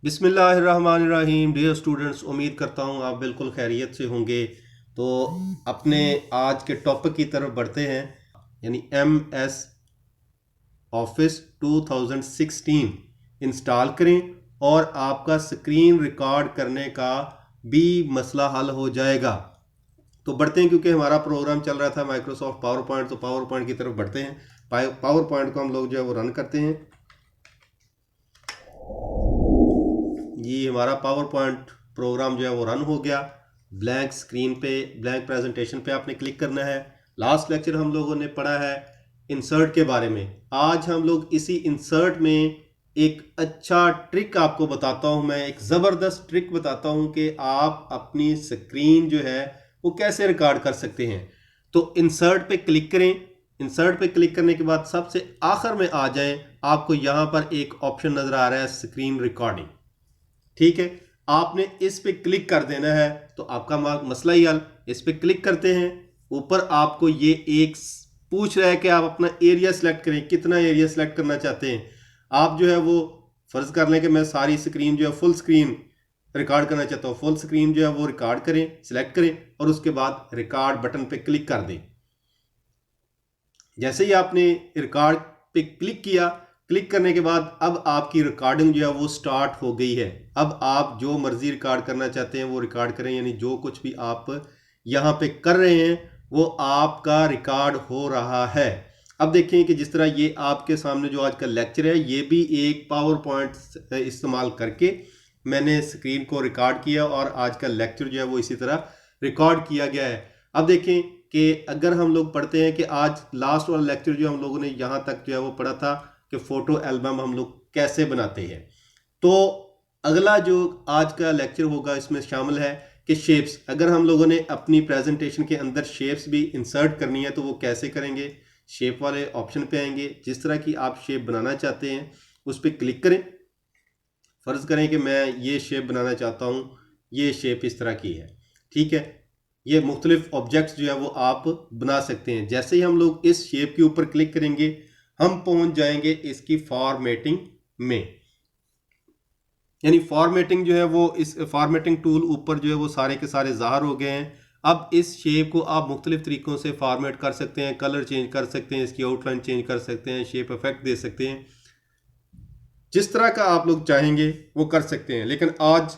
बिस्मिल्लाहिर्रहमानिर्रहीम। Dear students, उम्मीद करता हूँ आप बिल्कुल खैरियत से होंगे। तो अपने आज के टॉपिक की तरफ बढ़ते हैं, यानी MS ऑफिस 2016 इंस्टॉल करें और आपका स्क्रीन रिकॉर्ड करने का भी मसला हल हो जाएगा। तो बढ़ते हैं, क्योंकि हमारा प्रोग्राम चल रहा था माइक्रोसॉफ्ट पावर पॉइंट, तो पावर पॉइंट की तरफ बढ़ते हैं। पावर पॉइंट को हम लोग जो है वो रन करते हैं। ये हमारा पावर पॉइंट प्रोग्राम जो है वो रन हो गया। ब्लैंक स्क्रीन पे, ब्लैंक प्रेजेंटेशन पे आपने क्लिक करना है। लास्ट लेक्चर हम लोगों ने पढ़ा है इंसर्ट के बारे में। आज हम लोग इसी इंसर्ट में एक अच्छा ट्रिक आपको बताता हूं। मैं एक ज़बरदस्त ट्रिक बताता हूं कि आप अपनी स्क्रीन जो है वो कैसे रिकॉर्ड कर सकते हैं। तो इंसर्ट पे क्लिक करें। इंसर्ट पे क्लिक करने के बाद सबसे आखिर में आ जाएं। आपको यहां पर एक ऑप्शन नजर आ रहा है, स्क्रीन रिकॉर्डिंग। ठीक है, आपने इस पे क्लिक कर देना है तो आपका मसला ही हल। इस पे क्लिक करते हैं, ऊपर आपको ये एक पूछ रहा है कि आप अपना एरिया सेलेक्ट करें, कितना एरिया सेलेक्ट करना चाहते हैं। आप जो है वो फर्ज कर लें कि मैं सारी स्क्रीन जो है फुल स्क्रीन रिकॉर्ड करना चाहता हूँ। फुल स्क्रीन जो है वो रिकॉर्ड करें, सिलेक्ट करें और उसके बाद रिकॉर्ड बटन पे क्लिक कर दें। जैसे ही आपने रिकॉर्ड पे क्लिक किया, क्लिक करने के बाद अब आपकी रिकॉर्डिंग जो है वो स्टार्ट हो गई है। अब आप जो मर्जी रिकॉर्ड करना चाहते हैं वो रिकॉर्ड करें, यानी जो कुछ भी आप यहाँ पे कर रहे हैं वो आपका रिकॉर्ड हो रहा है। अब देखें कि जिस तरह ये आपके सामने जो आज का लेक्चर है, ये भी एक पावर पॉइंट इस्तेमाल करके मैंने स्क्रीन को रिकॉर्ड किया और आज का लेक्चर जो है वो इसी तरह रिकॉर्ड किया गया है। अब देखें कि अगर हम लोग पढ़ते हैं कि आज लास्ट वाला लेक्चर जो हम लोगों ने यहाँ तक जो है वो पढ़ा था कि फ़ोटो एल्बम हम लोग कैसे बनाते हैं। तो अगला जो आज का लेक्चर होगा इसमें शामिल है कि शेप्स। अगर हम लोगों ने अपनी प्रेजेंटेशन के अंदर शेप्स भी इंसर्ट करनी है तो वो कैसे करेंगे। शेप वाले ऑप्शन पे आएंगे, जिस तरह की आप शेप बनाना चाहते हैं उस पर क्लिक करें। फ़र्ज़ करें कि मैं ये शेप बनाना चाहता हूँ, ये शेप इस तरह की है। ठीक है, ये मुख्तलिफ ऑब्जेक्ट्स जो है वो आप बना सकते हैं। जैसे ही हम लोग इस शेप के ऊपर क्लिक करेंगे हम पहुंच जाएंगे इसकी फॉर्मेटिंग में। यानी फॉर्मेटिंग जो है वो, इस फॉर्मेटिंग टूल ऊपर जो है वो सारे के सारे ज़ाहिर हो गए हैं। अब इस शेप को आप मुख्तलिफ तरीक़ों से फॉर्मेट कर सकते हैं, कलर चेंज कर सकते हैं, इसकी आउटलाइन चेंज कर सकते हैं, शेप इफेक्ट दे सकते हैं। जिस तरह का आप लोग चाहेंगे वो कर सकते हैं। लेकिन आज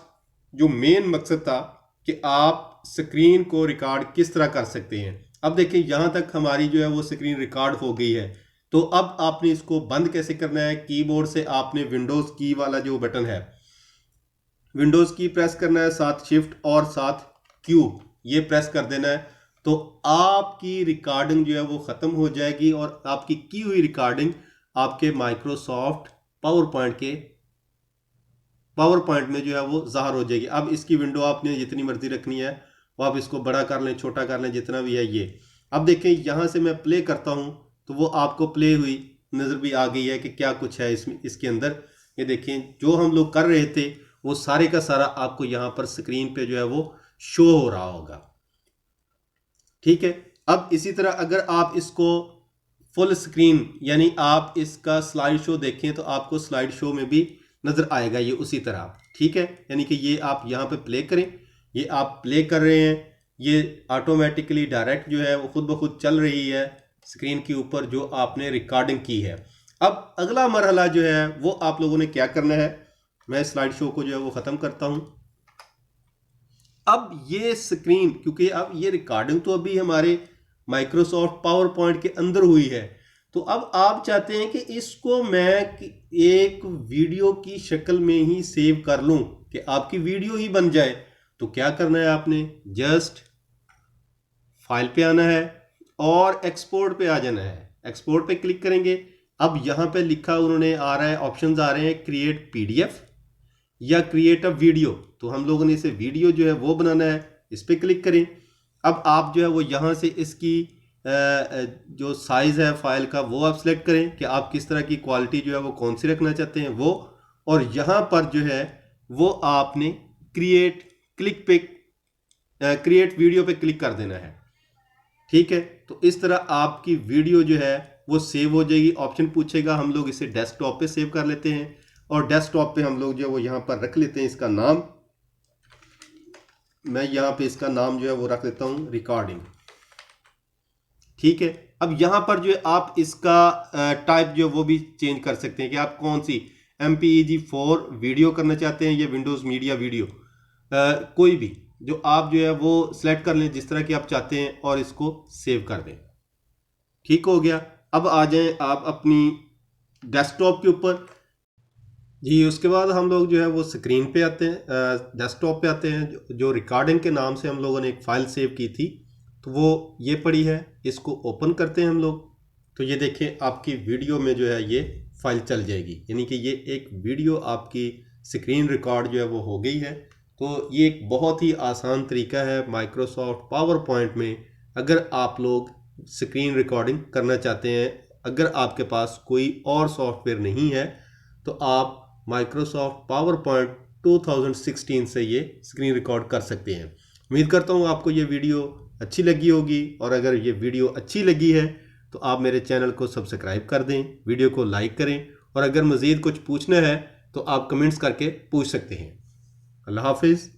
जो मेन मकसद था कि आप स्क्रीन को रिकॉर्ड किस तरह कर सकते हैं। अब देखिए यहाँ तक हमारी जो है वो स्क्रीन रिकॉर्ड हो गई है। तो अब आपने इसको बंद कैसे करना है। कीबोर्ड से आपने विंडोज़ की वाला जो बटन है, विंडोज़ की प्रेस करना है, साथ शिफ्ट और साथ क्यू ये प्रेस कर देना है। तो आपकी रिकॉर्डिंग जो है वो ख़त्म हो जाएगी और आपकी की हुई रिकॉर्डिंग आपके माइक्रोसॉफ्ट पावर पॉइंट में जो है वो ज़ाहिर हो जाएगी। अब इसकी विंडो आपने जितनी मर्जी रखनी है वो आप इसको बड़ा कर लें, छोटा कर लें, जितना भी है ये। अब देखें यहाँ से मैं प्ले करता हूँ तो वो आपको प्ले हुई नज़र भी आ गई है कि क्या कुछ है इसमें, इसके अंदर। ये देखें जो हम लोग कर रहे थे वो सारे का सारा आपको यहाँ पर स्क्रीन पे जो है वो शो हो रहा होगा। ठीक है, अब इसी तरह अगर आप इसको फुल स्क्रीन, यानी आप इसका स्लाइड शो देखें तो आपको स्लाइड शो में भी नज़र आएगा ये उसी तरह। ठीक है, यानी कि ये आप यहाँ पे प्ले करें, ये आप प्ले कर रहे हैं, ये ऑटोमेटिकली डायरेक्ट जो है वो खुद ब खुद चल रही है स्क्रीन के ऊपर जो आपने रिकॉर्डिंग की है। अब अगला मरहला जो है वो आप लोगों ने क्या करना है। मैं स्लाइड शो को जो है वो ख़त्म करता हूँ। अब ये स्क्रीन, क्योंकि अब ये रिकॉर्डिंग तो अभी हमारे माइक्रोसॉफ्ट पावर पॉइंट के अंदर हुई है, तो अब आप चाहते हैं कि इसको मैं एक वीडियो की शक्ल में ही सेव कर लूं, कि आपकी वीडियो ही बन जाए। तो क्या करना है, आपने जस्ट फाइल पे आना है और एक्सपोर्ट पे आ जाना है। एक्सपोर्ट पे क्लिक करेंगे। अब यहाँ पे लिखा उन्होंने आ रहा है, ऑप्शंस आ रहे हैं, क्रिएट पीडीएफ या क्रिएट अ वीडियो। तो हम लोगों ने इसे वीडियो जो है वो बनाना है, इस पर क्लिक करें। अब आप जो है वो यहाँ से इसकी जो साइज़ है फाइल का वो आप सेलेक्ट करें कि आप किस तरह की क्वालिटी जो है वो कौन सी रखना चाहते हैं वो। और यहाँ पर जो है वो आपने क्रिएट वीडियो पे क्लिक कर देना है। ठीक है, तो इस तरह आपकी वीडियो जो है वो सेव हो जाएगी। ऑप्शन पूछेगा, हम लोग इसे डेस्कटॉप पे सेव कर लेते हैं और डेस्कटॉप पे हम लोग जो है वो यहाँ पर रख लेते हैं इसका नाम। मैं यहाँ पे इसका नाम जो है वो रख लेता हूँ रिकॉर्डिंग। ठीक है, अब यहाँ पर जो है आप इसका टाइप जो है वो भी चेंज कर सकते हैं कि आप कौन सी MPEG-4 वीडियो करना चाहते हैं या विंडोज़ मीडिया वीडियो, कोई भी जो आप जो है वो सिलेक्ट कर लें जिस तरह की आप चाहते हैं और इसको सेव कर दें। ठीक हो गया। अब आ जाएं आप अपनी डेस्कटॉप के ऊपर जी। उसके बाद हम लोग जो है वो स्क्रीन पे आते हैं, डेस्कटॉप पे आते हैं। जो रिकॉर्डिंग के नाम से हम लोगों ने एक फ़ाइल सेव की थी तो वो ये पड़ी है, इसको ओपन करते हैं हम लोग। तो ये देखें आपकी वीडियो में जो है ये फाइल चल जाएगी, यानी कि ये एक वीडियो आपकी स्क्रीन रिकॉर्ड जो है वो हो गई है। तो ये एक बहुत ही आसान तरीका है माइक्रोसॉफ्ट पावर पॉइंट में, अगर आप लोग स्क्रीन रिकॉर्डिंग करना चाहते हैं। अगर आपके पास कोई और सॉफ्टवेयर नहीं है तो आप माइक्रोसॉफ्ट पावर पॉइंट 2016 से ये स्क्रीन रिकॉर्ड कर सकते हैं। उम्मीद करता हूँ आपको ये वीडियो अच्छी लगी होगी, और अगर ये वीडियो अच्छी लगी है तो आप मेरे चैनल को सब्सक्राइब कर दें, वीडियो को लाइक करें, और अगर मज़ीद कुछ पूछना है तो आप कमेंट्स करके पूछ सकते हैं। अल्लाह हाफिज़।